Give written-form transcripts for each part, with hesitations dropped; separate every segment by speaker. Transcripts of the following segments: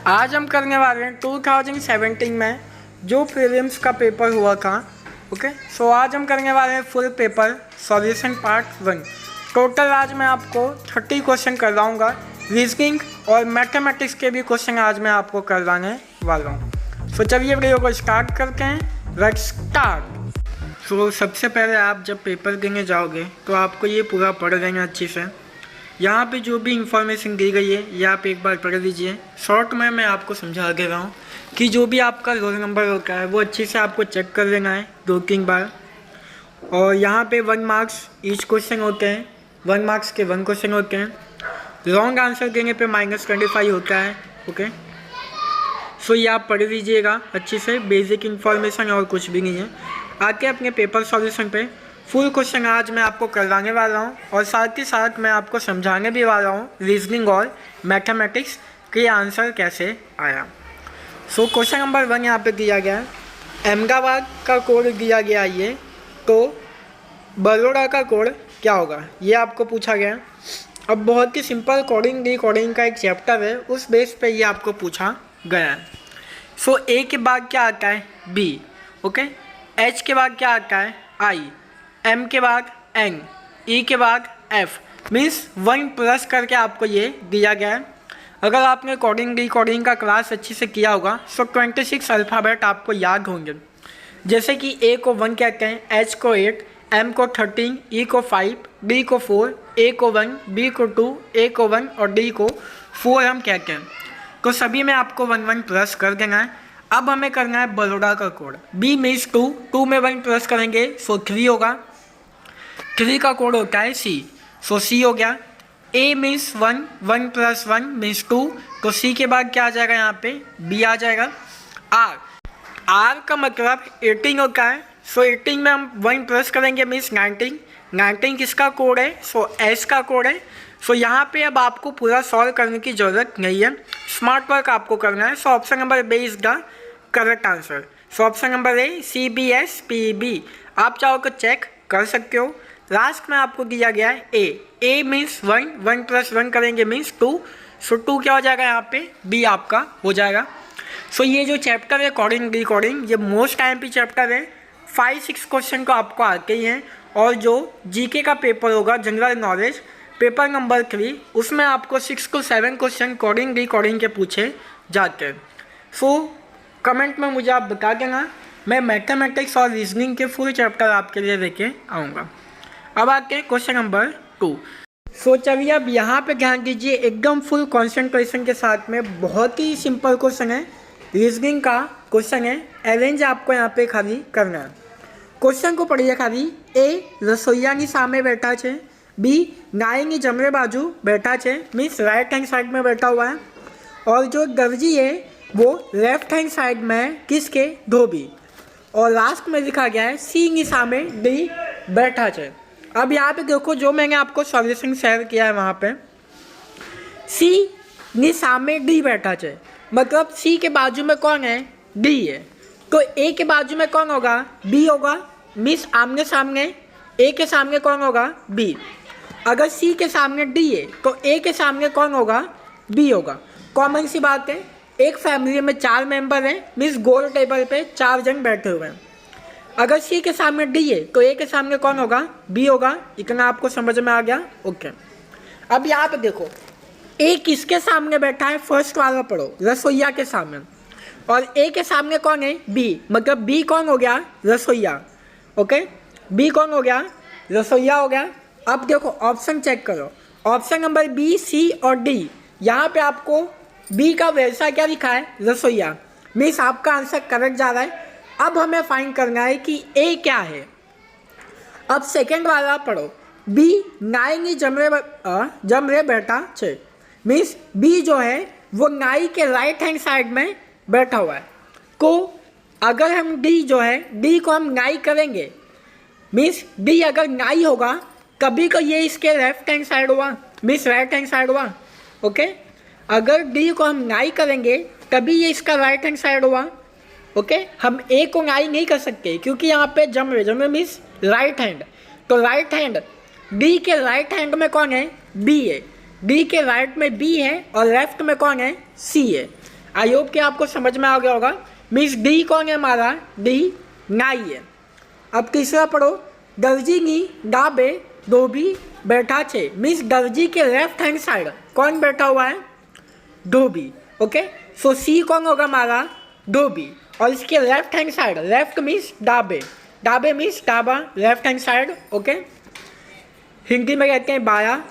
Speaker 1: आज हम करने वाले हैं 2017 में जो प्रीलिम्स का पेपर हुआ था। ओके, सो आज हम करने वाले हैं full paper solution part 1। Total आज मैं आपको 30 क्वेश्चन करवाऊंगा। रीजनिंग और मैथमेटिक्स के भी क्वेश्चन आज मैं आपको करवाने वाला हूँ। सो चलिए वीडियो को स्टार्ट करते हैं। Let's start. सो सबसे पहले आप जब पेपर देने जाओगे तो आपको ये पूरा पढ़ लेना अच्छे से। यहाँ पे जो भी इंफॉर्मेशन दी गई है ये आप एक बार पढ़ लीजिए। शॉर्ट में मैं आपको समझा दे रहा हूँ कि जो भी आपका रोल नंबर होता है वो अच्छे से आपको चेक कर लेना है 2-3 बार। और यहाँ पे 1 मार्क्स ईच क्वेश्चन होते हैं, 1 मार्क्स के 1 क्वेश्चन होते हैं। रॉन्ग आंसर देने पे -25 होता है। ओके, सो ये आप पढ़ लीजिएगा अच्छे से, बेसिक इन्फॉर्मेशन और कुछ भी नहीं है। आके अपने पेपर सॉल्यूशन पे फुल क्वेश्चन आज मैं आपको करवाने वाला हूँ और साथ ही साथ मैं आपको समझाने भी वाला हूँ रीजनिंग और मैथमेटिक्स के आंसर कैसे आया। सो क्वेश्चन नंबर 1 यहाँ पे दिया गया है, अहमदाबाद का कोड दिया गया ये, तो बड़ौदा का कोड क्या होगा ये आपको पूछा गया। अब बहुत ही सिंपल कोडिंग का एक चैप्टर है, उस बेस पे ये आपको पूछा गया है। सो ए के बाद क्या आता है बी, ओके, एच के बाद क्या आता है आई, एम के बाद एन, ई के बाद एफ, मीन्स 1 प्लस करके आपको ये दिया गया है। अगर आपने कोडिंग का क्लास अच्छे से किया होगा तो 26 अल्फ़ाबेट आपको याद होंगे। जैसे कि ए को 1 कहते हैं, एच को 8, एम को 13, ई को 5, डी को 4, ए को 1, बी को 2, ए को 1 और डी को 4 हम कहते हैं। तो सभी में आपको 1 प्लस कर देना है। अब हमें करना है बड़ौदा का कोड। बी मीन्स 2 में 1 प्लस करेंगे सो 3 होगा। 3 का कोड होता है सी, सो सी हो गया। ए मीन्स 1 प्लस 1 मीन्स 2, तो सी के बाद क्या आ जाएगा यहाँ पे बी आ जाएगा। आर का मतलब 18 होता है, सो 18 में हम 1 प्लस करेंगे मीन्स 19 किसका कोड है, सो एस का कोड है। सो यहाँ पे अब आपको पूरा सॉल्व करने की ज़रूरत नहीं है, स्मार्ट वर्क आपको करना है। So option number B is the correct answer. So option number A CBSPB आप चाहो तो चेक कर सकते हो। लास्ट में आपको दिया गया है ए मीन्स 1 प्लस 1 करेंगे मीन्स 2, सो 2 क्या हो जाएगा यहाँ पे बी आपका हो जाएगा। सो ये जो चैप्टर है कोडिंग ये मोस्ट टाइम चैप्टर है। 5-6 क्वेश्चन को आपको आते ही हैं और जो जीके का पेपर होगा जनरल नॉलेज पेपर नंबर 3 उसमें आपको 6 to 7 क्वेश्चन कोडिंग के पूछे जाते हैं। सो कमेंट में मुझे आप बता देना, मैं मैथमेटिक्स और रीजनिंग के फुल चैप्टर आपके लिए लेके आऊँगा। अब आते हैं क्वेश्चन नंबर 2। सो चलिए अब यहाँ पे ध्यान दीजिए, एकदम फुल कंसंट्रेशन के साथ में। बहुत ही सिंपल क्वेश्चन है, रीजनिंग का क्वेश्चन है। अरेंज आपको यहाँ पे खाली करना है। क्वेश्चन को पढ़िए खाली। ए रसोईयानी सामने बैठा है, बी नाईनी जमरे बाजू बैठा है, मीन्स राइट हैंड साइड में बैठा हुआ है, और जो दर्जी है वो लेफ्ट हैंड साइड में है किसके धोबी, और लास्ट में लिखा गया है सी नी सामने डी बैठा है। अब यहाँ पे देखो जो मैंने आपको सॉल्यूशन शेयर किया है वहाँ पे सी नी सामने डी बैठा है, मतलब सी के बाजू में कौन है डी है, तो ए के बाजू में कौन होगा बी होगा, मीन्स आमने सामने ए के सामने कौन होगा बी। अगर सी के सामने डी है तो ए के सामने कौन होगा बी होगा। कॉमन सी बात है, एक फैमिली में 4 मेंबर हैं, मीन्स गोल टेबल पे 4 जन बैठे हुए हैं। अगर सी के सामने डी है तो ए के सामने कौन होगा बी होगा। इतना आपको समझ में आ गया। ओके, अब यहाँ पे देखो ए किसके सामने बैठा है, फर्स्ट वाला पढ़ो, रसोईया के सामने, और ए के सामने कौन है बी, मतलब बी कौन हो गया रसोईया। ओके, बी कौन हो गया रसोईया हो गया। अब देखो ऑप्शन चेक करो, ऑप्शन नंबर बी सी और डी, यहाँ पे आपको बी का वैसा क्या लिखा है रसोईया, मीन्स आपका आंसर करेक्ट जा रहा है। अब हमें फाइंड करना है कि ए क्या है। अब सेकेंड वाला पढ़ो, बी नाई जमरे बैठा छे, मीन्स बी जो है वो नाई के राइट हैंड साइड में बैठा हुआ है। को अगर हम डी जो है डी को हम नाई करेंगे, मीन्स डी अगर नाई होगा कभी को ये इसके लेफ्ट हैंड साइड हुआ, मीन्स राइट हैंड साइड हुआ। ओके, अगर डी को हम नाई करेंगे तभी ये इसका राइट हैंड साइड हुआ। ओके, हम ए को नाई नहीं कर सकते क्योंकि यहाँ पे जमरे मीन्स राइट हैंड, तो राइट हैंड डी के राइट हैंड में कौन है बी है, डी के राइट में बी है और लेफ्ट में कौन है सी है। आई होप कि आपको समझ में आ गया होगा। मीन्स डी कौन है हमारा, डी नाई है। अब तीसरा पढ़ो, दर्जी नी डाबे धोबी बैठा छे। मीन्स दर्जी के लेफ्ट हैंड साइड कौन बैठा हुआ है, धोबी। ओके, सो सी कौन होगा हमारा, धोबी। और इसके left hand side, left means डाबे, डाबे मीन्स डाबा, left hand side. Okay, Hindi में कहते हैं बाया।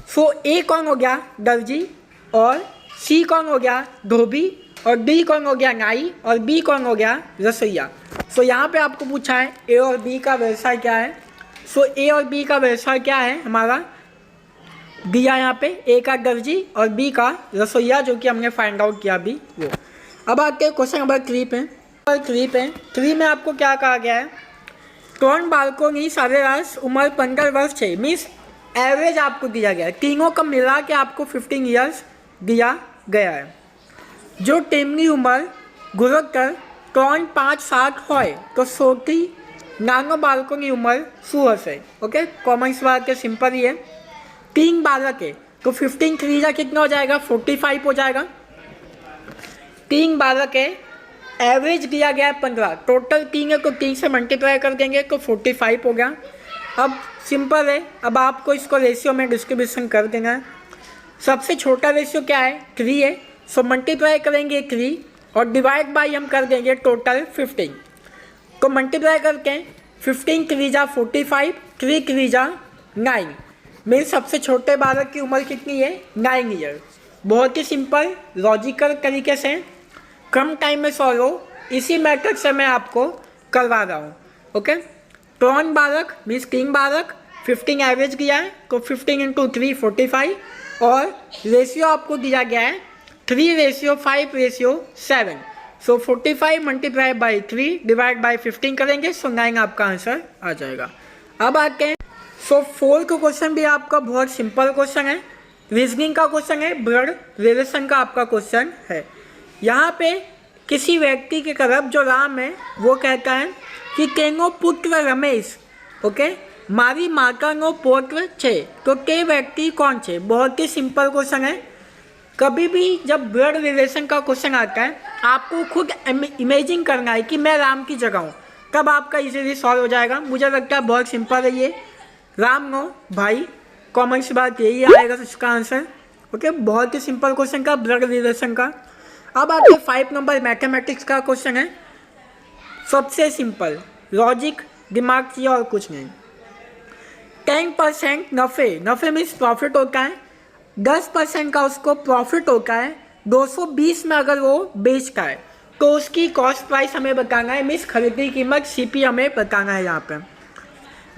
Speaker 1: सो ए कौन हो गया, दर्जी, और सी कौन हो गया, धोबी, और डी कौन हो गया, नाई, और बी कौन हो गया, रसोईया। सो यहाँ पे आपको पूछा है ए और बी का व्यवसाय क्या है। सो ए और बी का व्यवसाय क्या है हमारा, दिया यहाँ पे, ए का दर्जी और बी का रसोईया, जो कि हमने फाइंड आउट किया अभी वो। अब आते हैं क्वेश्चन नंबर 3 पे। 3 में आपको क्या कहा गया है, कौन बालकोनी सरेराश उम्र 15 वर्ष है। मीन्स एवरेज आपको दिया गया है, तीनों का मिला के आपको 15 ईयर्स दिया गया है। जो टीमनी उम्र गुरुत्तर कौन 5 साल होय तो सोटी नानो बालकोनी उम्र शू हसे। ओके, कॉमन सवाल के सिंपल ही है। 3 बालक है तो 15 3 का कितना हो जाएगा, 45 हो जाएगा। 3 बालक है, एवरेज दिया गया है 15, टोटल 3 है तो 3 से मल्टीप्लाई कर देंगे तो 45 हो गया। अब सिंपल है, अब आपको इसको रेशियो में डिस्ट्रीब्यूशन कर देना है। सबसे छोटा रेशियो क्या है, 3 है। सो मल्टीप्लाई करेंगे 3 और डिवाइड बाई हम कर देंगे टोटल 15। तो मल्टीप्लाई करके 15 3 जा 45, 3 3 जा 9। मेरे सबसे छोटे बालक की उम्र कितनी है, 9 ईयर। बहुत ही सिंपल लॉजिकल तरीके से कम टाइम में सॉल्व हो, इसी मेथड से मैं आपको करवा रहा हूँ। ओके, कौन बालक मीन्स 3 बालक, 15 एवरेज दिया है तो 15 × 3 45, और रेशियो आपको दिया गया है 3:5:7। सो 45 मल्टीप्लाई बाई 3 डिवाइड बाई 15 करेंगे, सो 9 आपका आंसर आ जाएगा। अब आते हैं, सो 4 का क्वेश्चन भी आपका बहुत सिंपल क्वेश्चन है, रीजनिंग का क्वेश्चन है, ब्लड रिलेशन का आपका क्वेश्चन है। यहाँ पे किसी व्यक्ति की तरफ जो राम है वो कहता है कि तेनो पुत्र रमेश, ओके, मारी माता नो पुत्र छे, तो के व्यक्ति कौन छे। बहुत ही सिंपल क्वेश्चन है। कभी भी जब ब्लड रिलेशन का क्वेश्चन आता है आपको खुद इमेजिन करना है कि मैं राम की जगह हूँ, तब आपका इजीली सॉल्व हो जाएगा। मुझे लगता है बहुत सिंपल है ये, राम नो भाई, कॉमन सी बात यही आएगा इसका आंसर। ओके, बहुत ही सिंपल क्वेश्चन का ब्लड रिलेशन का। अब आते हैं 5 नंबर मैथमेटिक्स का क्वेश्चन है, सबसे सिंपल, लॉजिक, दिमाग चाहिए और कुछ नहीं। 10% नफ़े मीन्स प्रॉफिट होता है, 10% का उसको प्रॉफिट होता है, 220 में अगर वो बेचता है तो उसकी कॉस्ट प्राइस हमें बताना है, मीन्स खरीदने की कीमत CP हमें बताना है। यहाँ पे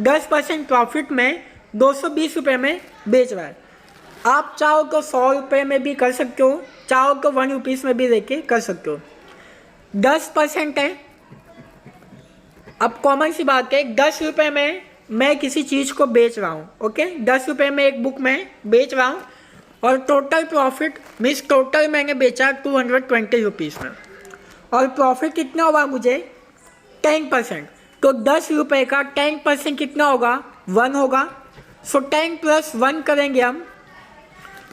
Speaker 1: 10% प्रॉफिट में 220 रुपये में बेच रहा है। आप चाहो तो 100 रुपये में भी कर सकते हो, चाहो तो 1 रुपीज़ में भी लेके कर सकते हो। 10% है। अब कॉमन सी बात है, 10 रुपये में मैं किसी चीज़ को बेच रहा हूँ। ओके, 10 रुपये में एक बुक में बेच रहा हूँ, और टोटल प्रॉफिट मीन्स टोटल मैंने बेचा 220 रुपीज़ में, और प्रॉफिट कितना होगा मुझे, 10%। तो 10 रुपये का 10% कितना होगा, 1 होगा। सो 10 + 1 करेंगे हम,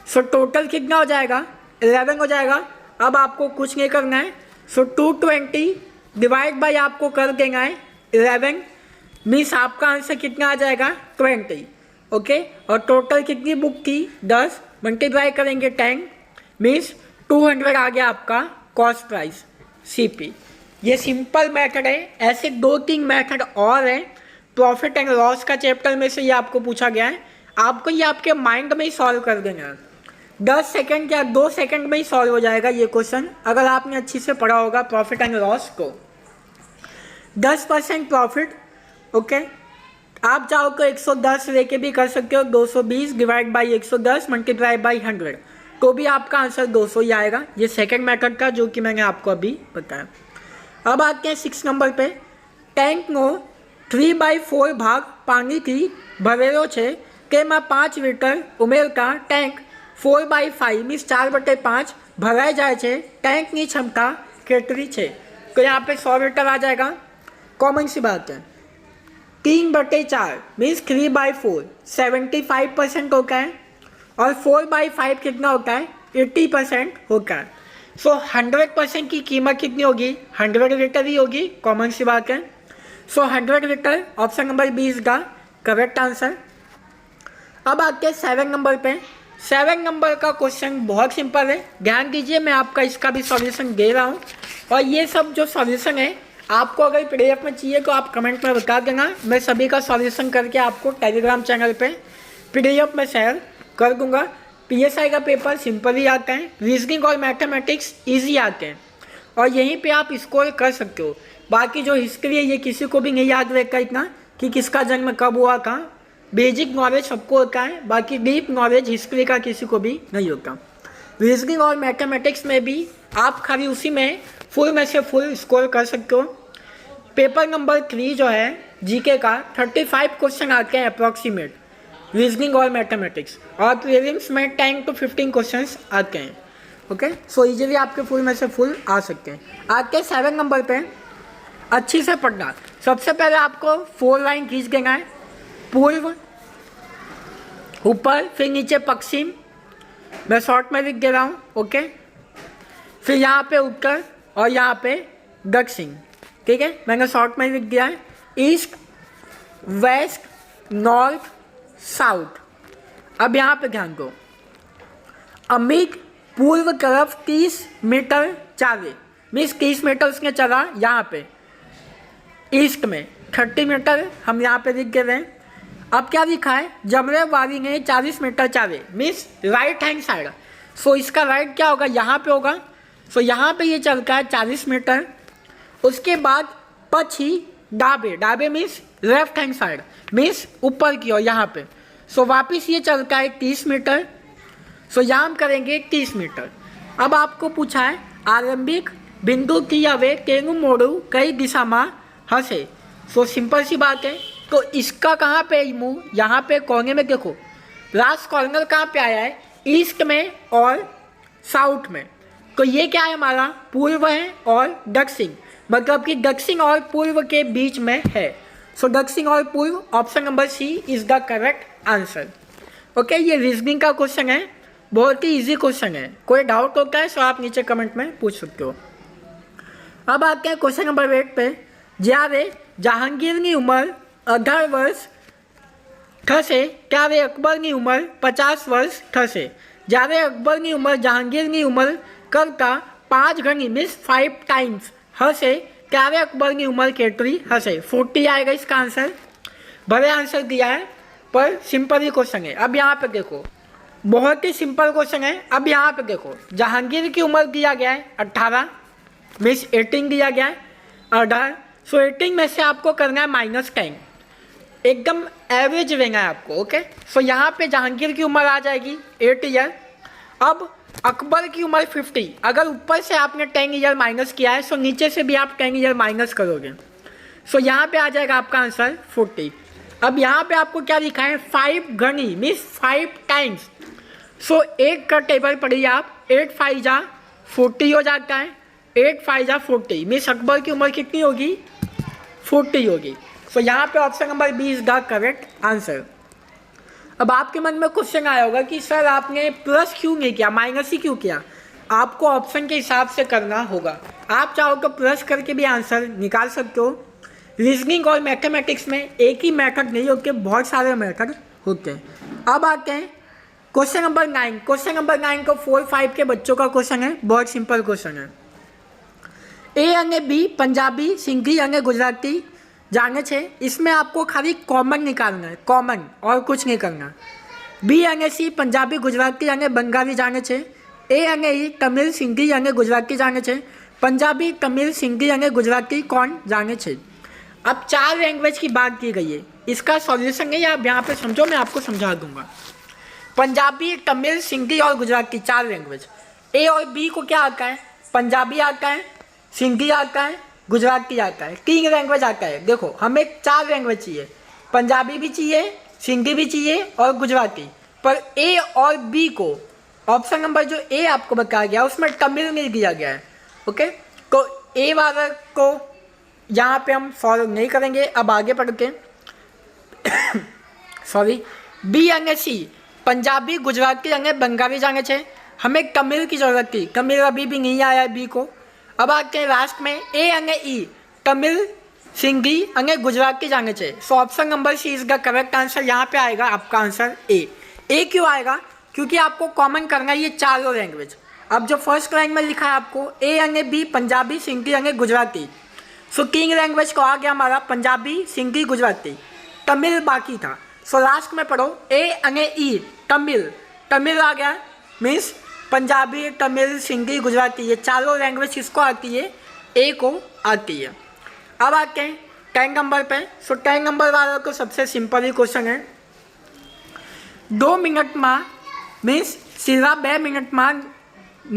Speaker 1: सो टोटल कितना हो जाएगा, 11 हो जाएगा। अब आपको कुछ नहीं करना है, सो 220 डिवाइड बाई आपको कर देना है 11, मीन्स आपका आंसर कितना आ जाएगा, 20। ओके, और टोटल कितनी बुक थी, 10, मल्टीप्लाई करेंगे 10, मीन्स 200 आ गया आपका कॉस्ट प्राइस CP। ये सिंपल मेथड है। ऐसे 2-3 मेथड और हैं, प्रॉफिट एंड लॉस का चैप्टर में से ये आपको पूछा गया है। आपको ये आपके माइंड में ही सॉल्व कर देना है, 10 सेकंड या 2 सेकंड में ही सॉल्व हो जाएगा ये क्वेश्चन, अगर आपने अच्छी से पढ़ा होगा प्रॉफिट एंड लॉस को। 10% प्रॉफिट, ओके, आप चाहो तो 110 लेके भी कर सकते हो, 220 डिवाइड बाई 110 मल्टीप्लाई बाई 100, तो भी आपका आंसर 200 ही आएगा। ये सेकंड मेथड का जो कि मैंने आपको अभी बताया। अब आते हैं 6 नंबर पे, टैंक नो 3/4 भाग पानी की भरेलो छे के में 5 लीटर उमेरता टैंक 4/5 मीन्स 4/5 भराई जाए छे, टैंक की क्षमता कितनी छे। तो यहाँ पे 100 लीटर आ जाएगा, कॉमन सी बात है। 3/4 मीन्स 3/4 75% होता है, और 4/5 कितना होता है, 80% होता है। सो 100% की कीमत कितनी होगी, 100 लीटर ही होगी, कॉमन सी बात है। So 100 litre option number B is the correct answer. अब आते हैं 7 नंबर पे। 7 नंबर का क्वेश्चन बहुत सिंपल है, ध्यान दीजिए, मैं आपका इसका भी सॉल्यूशन दे रहा हूँ। और ये सब जो सॉल्यूशन है आपको अगर पीडीएफ में चाहिए तो आप कमेंट में बता देना, मैं सभी का सॉल्यूशन करके आपको टेलीग्राम चैनल पे पीडीएफ में शेयर कर दूंगा। पीएसआई का पेपर सिंपल ही आता है, रीजनिंग और मैथमेटिक्स ईजी आते हैं और यहीं पे आप स्कोर कर सकते हो। बाकी जो हिस्ट्री है ये किसी को भी नहीं याद रहेगा इतना कि किसका जन्म कब हुआ कहाँ, बेसिक नॉलेज सबको होता है, बाकी डीप नॉलेज हिस्ट्री का किसी को भी नहीं होता। रीजनिंग और मैथमेटिक्स में भी आप खाली उसी में फुल में से फुल स्कोर कर सकते हो। पेपर नंबर 3 जो है जीके का 35 क्वेश्चन आते हैं अप्रॉक्सीमेट रीजनिंग और मैथमेटिक्स, और प्रीलिम्स में 10 to 15 क्वेश्चंस आते हैं। ओके, सो इजीली आपके फुल में से फुल आ सकते हैं। आके 7 नंबर पे अच्छी से पढ़ना। सबसे पहले आपको 4 लाइन खींच देना है, पूर्व, ऊपर, फिर नीचे पश्चिम, मैं शॉर्ट में लिख दे रहा हूँ। ओके, फिर यहाँ पे उत्तर और यहाँ पे दक्षिण, ठीक है, मैंने शॉर्ट में लिख दिया है। East, west, north, south. अब यहाँ पे ध्यान दो, अमित पूर्व तरफ 30 मीटर चाले, मीन्स 30 मीटर उसने चला यहाँ पे ईस्ट में, 30 मीटर हम यहाँ पे लिख रहे हैं। अब क्या लिखा है, जमरेवाली ने 40 मीटर चाले, मीन्स राइट हैंड साइड। सो इसका राइट क्या होगा, यहाँ पे होगा। सो यहाँ पे ये चलता है 40 मीटर। उसके बाद पछी डाबे, डाबे means left hand side, means ऊपर की ओर यहाँ पे। सो वापिस ये चलता है 30 मीटर। सो यहाँ हम करेंगे 30 मीटर। अब आपको पूछा है आरंभिक बिंदु की अवे तेनु मोड़ू कई दिशा में हंसे। सो सिंपल सी बात है, तो इसका कहाँ पे मुँह, यहाँ पे कोने में देखो, लास्ट कॉर्नर कहाँ पे आया है, ईस्ट में और साउथ में। तो ये क्या है, हमारा पूर्व है और दक्षिण, मतलब कि दक्षिण और पूर्व के बीच में है। सो दक्षिण और पूर्व, option number C is the correct answer. Okay, ये रीजनिंग का क्वेश्चन है, बहुत ही इजी क्वेश्चन है। कोई डाउट होता है तो आप नीचे कमेंट में पूछ सकते हो। अब आते हैं क्वेश्चन नंबर 8 पे। જ્યારે જહાંગીરની ઉંમર 18 વર્ષ થશે ત્યારે અકબરની ઉંમર 50 વર્ષ થશે। જ્યારે અકબરની ઉંમર જહાંગીરની ઉંમર કરતાં 5 ગણી मीन्स 5 टाइम्स હશે ત્યારે અકબરની ઉંમર કેટલી હશે। 40 आएगा इसका आंसर। भले आंसर दिया है पर सिंपल ही क्वेश्चन है। अब यहाँ पे देखो, बहुत ही सिंपल क्वेश्चन है। अब यहाँ पे देखो, जहांगीर की उम्र दिया गया है 18 मीन्स 18 दिया गया है 18। सो 18 में से आपको करना है -10, एकदम एवरेज लेना है आपको। ओके, सो यहाँ पे जहांगीर की उम्र आ जाएगी 8 ईयर। अब अकबर की उम्र 50, अगर ऊपर से आपने 10 ईयर माइनस किया है, सो नीचे से भी आप 10 ईयर माइनस करोगे। सो यहाँ पे आ जाएगा आपका आंसर 40। अब यहाँ पे आपको क्या लिखा है, 5 गणी मीन्स 5 टाइम्स। सो 8 का टेबल पढ़िए आप, 8 5 जा 40 हो जाता है, 8 5 जा 40 मीन्स अकबर की उम्र कितनी होगी, 40 होगी। सो यहाँ पे option number B is the correct answer. अब आपके मन में क्वेश्चन आया होगा कि सर आपने प्लस क्यों नहीं किया, माइनस ही क्यों किया। आपको ऑप्शन के हिसाब से करना होगा। आप चाहो तो प्लस करके भी आंसर निकाल सकते हो। रीजनिंग और मैथमेटिक्स में एक ही मेथड नहीं होते, बहुत सारे मेथड होते हैं। अब आते हैं क्वेश्चन नंबर 9। क्वेश्चन नंबर 9 को 4-5 के बच्चों का क्वेश्चन है, बहुत सिंपल क्वेश्चन है। ए अंगे बी पंजाबी सिंधी अंगे गुजराती जाने छे, इसमें आपको खाली कॉमन निकालना है, कॉमन, और कुछ नहीं करना। बी अंगे सी पंजाबी गुजराती अंगे बंगाली जाने छे, ए अंगे ई तमिल सिंधी अंगे गुजराती जाने छे, पंजाबी तमिल सिंधी अंगे गुजराती कौन जाने छे। अब 4 लैंग्वेज की बात की गई है, इसका सॉल्यूशन नहीं आप यहाँ पे समझो, मैं आपको समझा दूंगा। पंजाबी तमिल सिंधी और गुजराती 4 लैंग्वेज। ए और बी को क्या आता है, पंजाबी आता है, सिंधी आता है, गुजराती आता है, 3 लैंग्वेज आता है। देखो हमें 4 लैंग्वेज चाहिए, पंजाबी भी चाहिए, सिंधी भी चाहिए और गुजराती। पर ए और बी को ऑप्शन नंबर जो ए आपको बताया गया उसमें तमिल नहीं दिया गया है। ओके, तो ए वाला को यहाँ पे हम सॉल्व नहीं करेंगे। अब आगे पढ़ के सॉरी, बी अंगे सी पंजाबी गुजराती अंगे बंगाली जाने छे, हमें तमिल की ज़रूरत थी, तमिल अभी भी नहीं आया है बी को। अब आते हैं लास्ट में ए अंगे ई, तमिल सिंधी अंगे गुजराती जाने चाहिए। So option number C is the correct answer. यहाँ पे आएगा आपका आंसर ए। ए क्यों आएगा? क्योंकि आपको कॉमन करना है ये चारों लैंग्वेज। अब जो फर्स्ट लाइन में लिखा है आपको ए अंगे बी पंजाबी सिंधी अंगे गुजराती, सो तीन लैंग्वेज को आ गया हमारा पंजाबी सिंधी गुजराती, तमिल बाकी था। सो लास्ट में पढ़ो ए अंगे ई तमिल, तमिल आ गया मीन्स पंजाबी तमिल सिंधी गुजराती, ये चारों लैंग्वेज किसको आती है? ए को आती है। अब आते हैं 10 नंबर पे। सो 10 नंबर वालों को सबसे सिंपल ही क्वेश्चन है, 2 મિનિટમાં મીન્સ સીધા 2 મિનિટમાં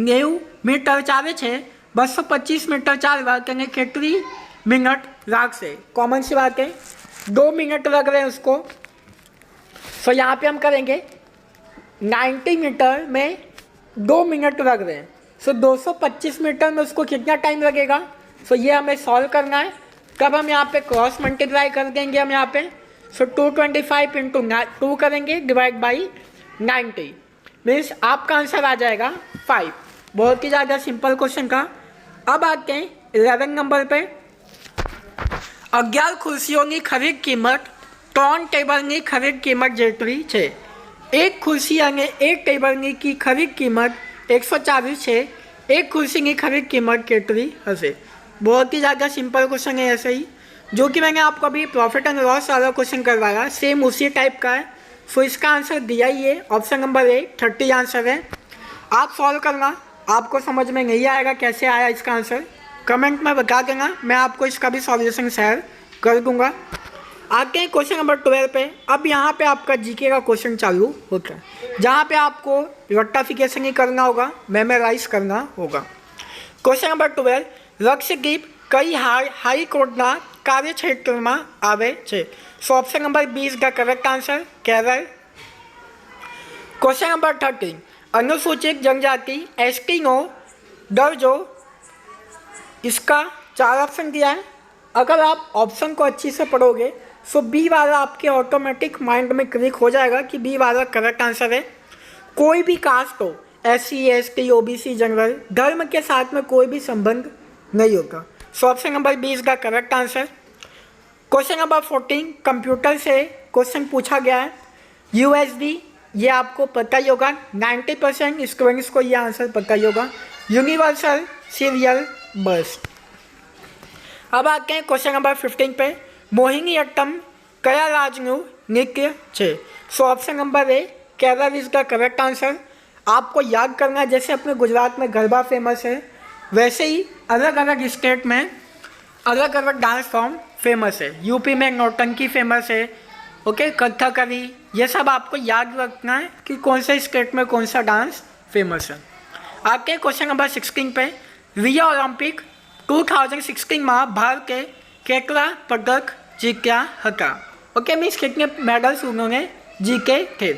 Speaker 1: 90 મીટર ચાલે છે, 225 मीटर ચાલવા તેને કેટલી મિનિટ लागશે? कॉमन सी बात है, 2 मिनट लग रहे हैं उसको। सो यहाँ पे हम करेंगे 90 मीटर में 2 मिनट लग रहे हैं, सो 225 मीटर में उसको कितना टाइम लगेगा? सो ये हमें सॉल्व करना है। कब हम यहाँ पे क्रॉस मल्टीप्लाई कर देंगे हम यहाँ पे, सो 225 इंटू 2 करेंगे डिवाइड बाई 90 मीन्स आपका आंसर आ जाएगा 5। बहुत ही ज़्यादा सिंपल क्वेश्चन का। अब आते हैं 11 नंबर पे। 11 ખુરશીઓની ખરીદ કિંમત 3 ટેબલની ખરીદ કિંમત જેટલી છે। એક ખુરશી અને એક ટેબલની की ખરીદ કિંમત 140 છે, एक कुर्सी की खरीद कीमत कितनी हसे? बहुत ही ज़्यादा सिंपल क्वेश्चन है ऐसे ही, जो कि मैंने आपको अभी प्रॉफिट एंड लॉस वाला क्वेश्चन करवाया, सेम उसी टाइप का है। सो इसका आंसर दिया ही है, ऑप्शन नंबर ए 30 आंसर है। आप सॉल्व करना, आपको समझ में नहीं आएगा कैसे आया इसका आंसर, कमेंट में बता देना, मैं आपको इसका भी सॉल्यूशन शेयर कर दूंगा। आते हैं क्वेश्चन नंबर 12 पे। अब यहाँ पे आपका जीके का क्वेश्चन चालू होता है, जहाँ पे आपको रट्टाफिकेशन ही करना होगा, मेमोराइज करना होगा। क्वेश्चन नंबर 12, लक्षद्वीप कई हाईकोर्टना કાર્યક્ષેત્રમાં આવે છે? So option number B is the correct answer, Kerala. Question number 13, अनुसूचित जनजाति एसटी नो दर्जो, इसका 4 ऑप्शन दिया है। अगर आप ऑप्शन को अच्छी से पढ़ोगे सो बी वाला आपके ऑटोमेटिक माइंड में क्लिक हो जाएगा कि बी वाला करेक्ट आंसर है। कोई भी कास्ट हो, SC ST OBC जनरल, धर्म के साथ में कोई भी संबंध नहीं होगा। So option number B is the correct answer. Question number 14, computer से क्वेश्चन पूछा गया है, USD, ये आपको पता ही होगा, 90% स्टूडेंट्स को ये आंसर पता ही होगा। यूनिवर्सल सीरियल बस। अब आते हैं क्वेश्चन नंबर 15 पे। मोहिनीअट्टम कया राज्यનું नृत्य છે? सो option number A Kerala is the correct answer. आपको याद करना है, जैसे अपने गुजरात में गरबा फेमस है, वैसे ही अलग अलग स्टेट में अलग अलग डांस फॉर्म फेमस है। यूपी में नौटंकी फेमस है, ओके, कथकली, ये सब आपको याद रखना है कि कौन से स्टेट में कौन सा डांस फेमस है। आगे क्वेश्चन नंबर 16 पे। रियो ओलंपिक 2016 में भारत કેટલા પદક જીત્યા હતા? ओके, मीन्स कितने मेडल्स उन्होंने जीते थे?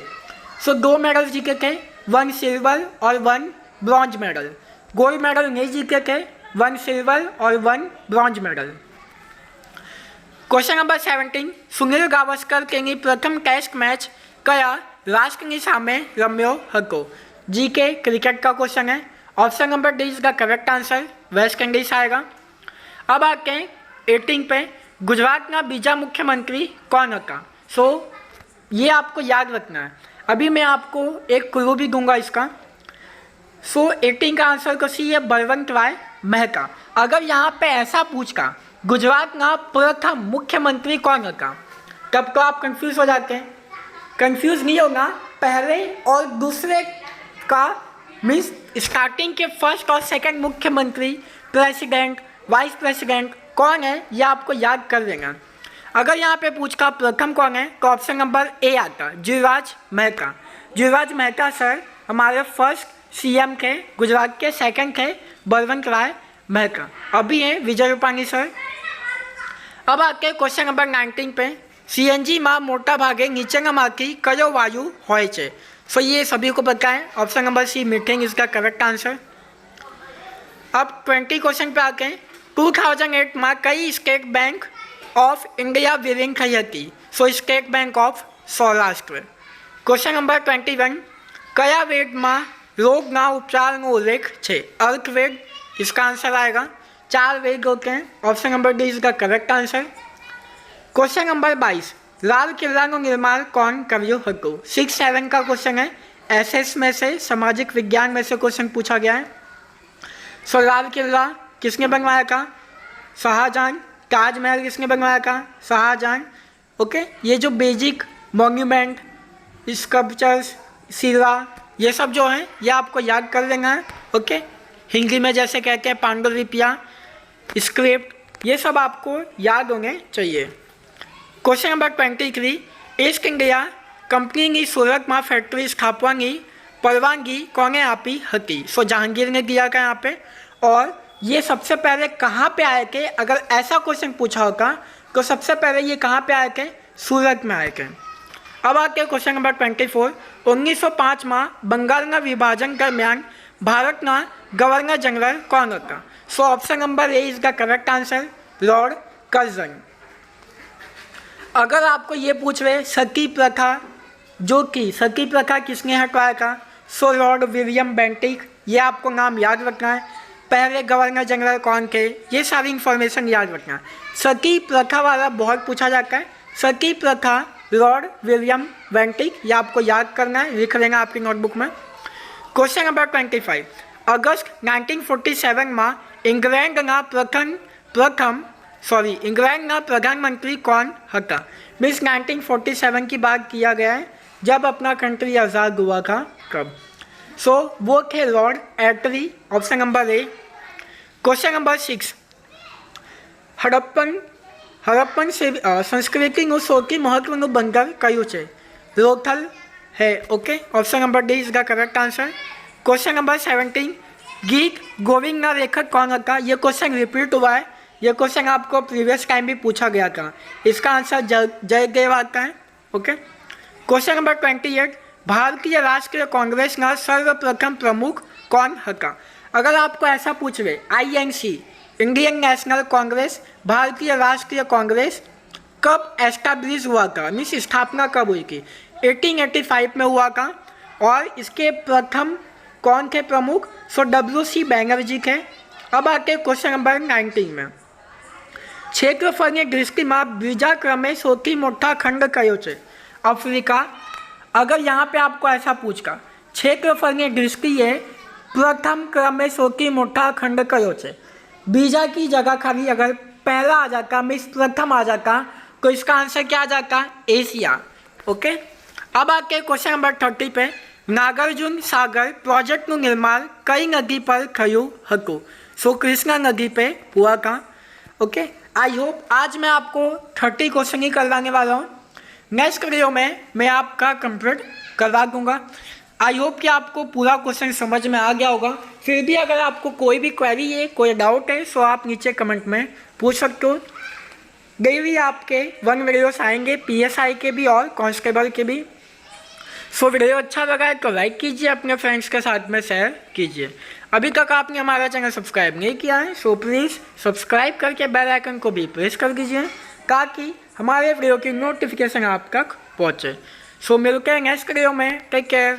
Speaker 1: सो 2 मेडल्स जीते थे, 1 सिल्वर और 1 ब्रॉन्ज मेडल। गोल्ड मेडल नहीं जीते थे, 1 सिल्वर और 1 bronze medal. Question number 17, Sunil Gavaskar તેની પ્રથમ ટેસ્ટ મેચ કયા રાષ્ટ્રની સામે રમ્યો હતો? जीके क्रिकेट का क्वेश्चन है। Option number D is the correct answer, West Indies आएगा। अब आते हैं 18 पे। गुजरात बीजा मुख्यमंत्री कौन था? सो ये आपको याद रखना है, अभी मैं आपको एक क्लू भी दूंगा इसका। सो 18 का आंसर को सी है, बलवंतराय मेहता। अगर यहाँ पे ऐसा पूछा गुजरात का प्रथम मुख्यमंत्री कौन था, तब तो आप कंफ्यूज हो जाते हैं। कंफ्यूज नहीं होगा, पहले और दूसरे का मीन्स स्टार्टिंग के फर्स्ट और सेकंड मुख्यमंत्री, प्रेसिडेंट, वाइस प्रेसिडेंट कौन है, ये आपको याद कर देना। अगर यहाँ पे पूछा प्रथम कौन है तो ऑप्शन नंबर ए आता, जीवराज मेहता। जीवराज मेहता सर हमारे फर्स्ट CM थे, गुजरात के सेकंड थे बलवंतराय मेहता, अभी हैं विजय रूपानी सर। अब आते हैं क्वेश्चन नंबर 19 पे। CNG में मोटा भागे नीचेनामांथी कयो वायु होय छे? सो ये सभी को पता है, option number C methane is the correct answer. अब 20 क्वेश्चन पे आते हैं। 2008 में कई स्टेट बैंक ऑफ इंडिया विलीन थई हती? So State Bank of Saurashtra. Question number 21, कया वेद में રોગના ઉપચારનો ઉલ્લેખ છે. અર્થવેદ इसका आंसर आएगा. 4 वेद होते हैं. Option number D is the correct answer. Question number 22, लाल किल्लाનું निर्माण कौन કર્યું હતું? 6-7 का क्वेश्चन है. एसएस में से सामाजिक विज्ञान में से क्वेश्चन पूछा गया है. सो लाल किला किसने बनवाया था? शाहजहां. ताजमहल किसने बनवाया था? शाहजहां. ओके, ये जो बेसिक मॉन्यूमेंट, स्कल्पचर्स, शिला, ये सब जो है ये आपको याद कर लेना है. ओके, हिंदी में जैसे कहते हैं पांडुलिपियाँ, स्क्रिप्ट, ये सब आपको याद होने चाहिए. क्वेश्चन नंबर 23, ईस्ट इंडिया કંપનીની સુરતમાં ફેક્ટરી સ્થાપવાની परवानगी कौन आपी हती? सो जहांगीर ने दिया था यहाँ पे. और ये सबसे पहले कहाँ पे आए थे? अगर ऐसा क्वेश्चन पूछा होगा तो सबसे पहले ये कहाँ पे आए थे? सूरत में आए थे. अब आते हैं क्वेश्चन नंबर 24, 1905 में બંગાળના વિભાજન દરમિયાન ભારતના ગવર્નર जनरल कौन હતા? सो option number A is the correct answer, Lord Curzon. अगर आपको ये पूछ रहे सती प्रथा, जो कि सती प्रथा किसने हटवाया था? सो लॉर्ड विलियम बेंटिक. ये आपको नाम याद रखना है. पहले गवर्नर जनरल कौन थे? ये सारी इंफॉर्मेशन याद रखना है. सती प्रथा वाला बहुत पूछा जाता है. सती प्रथा लॉर्ड विलियम बेंटिक, ये आपको याद करना है, लिख लेना आपकी नोटबुक में. क्वेश्चन नंबर 25, अगस्त 1947 में इंग्लैंडના प्रधानमंत्री कौन હતા? मीन्स 1947 की बात किया गया है जब अपना कंट्री आज़ाद हुआ था. कब? सो वो थे lord Attlee. Option number A. Question number 6, Harappan સંસ્કૃતિનું સૌથી મહત્વનું બંદર કયું છે? લોથલ है. Okay, option number D is the correct answer. Question number 17, Geet Govind का लेखक कौन था? ये क्वेश्चन रिपीट हुआ है. ये क्वेश्चन आपको प्रीवियस टाइम भी पूछा गया था. इसका आंसर जयदेव आता है. ओके. क्वेश्चन नंबर 28, भारतीय राष्ट्रीय कांग्रेस का सर्वप्रथम प्रमुख कौन था? अगर आपको ऐसा पूछ रहे INC, इंडियन नेशनल कांग्रेस, भारतीय राष्ट्रीय कांग्रेस कब एस्टैब्लिश हुआ था? मीन्स स्थापना कब हुई थी? 1885 में हुआ था. और इसके प्रथम कौन थे प्रमुख? सो WC बैनर्जी थे. अब आते क्वेश्चन नंबर 19 में, क्षेत्रफळની दृष्टिમાં બીજા ક્રમે સૌથી મોટા ખંડ કયો છે? अफ्रीका. अगर यहाँ पे आपको ऐसा पूछा क्षेत्रफळની दृष्टिए प्रथम क्रम में સૌથી મોટા खंड कयो છે? बीजा की जगह खाली अगर पहला आ जाता, मीन्स प्रथम आ जाता, तो इसका आंसर क्या आ जाता? एशिया. ओके. अब आके क्वेश्चन नंबर 30 पे, नागार्जुन सागर प्रोजेक्टનું निर्माण कई नदी पर થયું હતું? सो कृष्णा नदी पे हुआ था. ओके. आई होप आज मैं आपको 30 क्वेश्चन ही करवाने वाला हूँ. नेक्स्ट वीडियो में मैं आपका कंप्लीट करवा दूंगा. आई होप कि आपको पूरा क्वेश्चन समझ में आ गया होगा. फिर भी अगर आपको कोई भी क्वेरी है, कोई डाउट है, सो आप नीचे कमेंट में पूछ सकते हो. डेली आपके 1 वीडियोस आएंगे, PSI के भी और कांस्टेबल के भी. सो वीडियो अच्छा लगा है तो लाइक कीजिए, अपने फ्रेंड्स के साथ में शेयर कीजिए. अभी तक आपने हमारा चैनल सब्सक्राइब नहीं किया है, सो प्लीज़ सब्सक्राइब करके बेल आइकन को भी प्रेस कर दीजिए ताकि हमारे वीडियो की नोटिफिकेशन आप तक पहुँचे. सो मिलते हैं नेक्स्ट वीडियो में. Take care.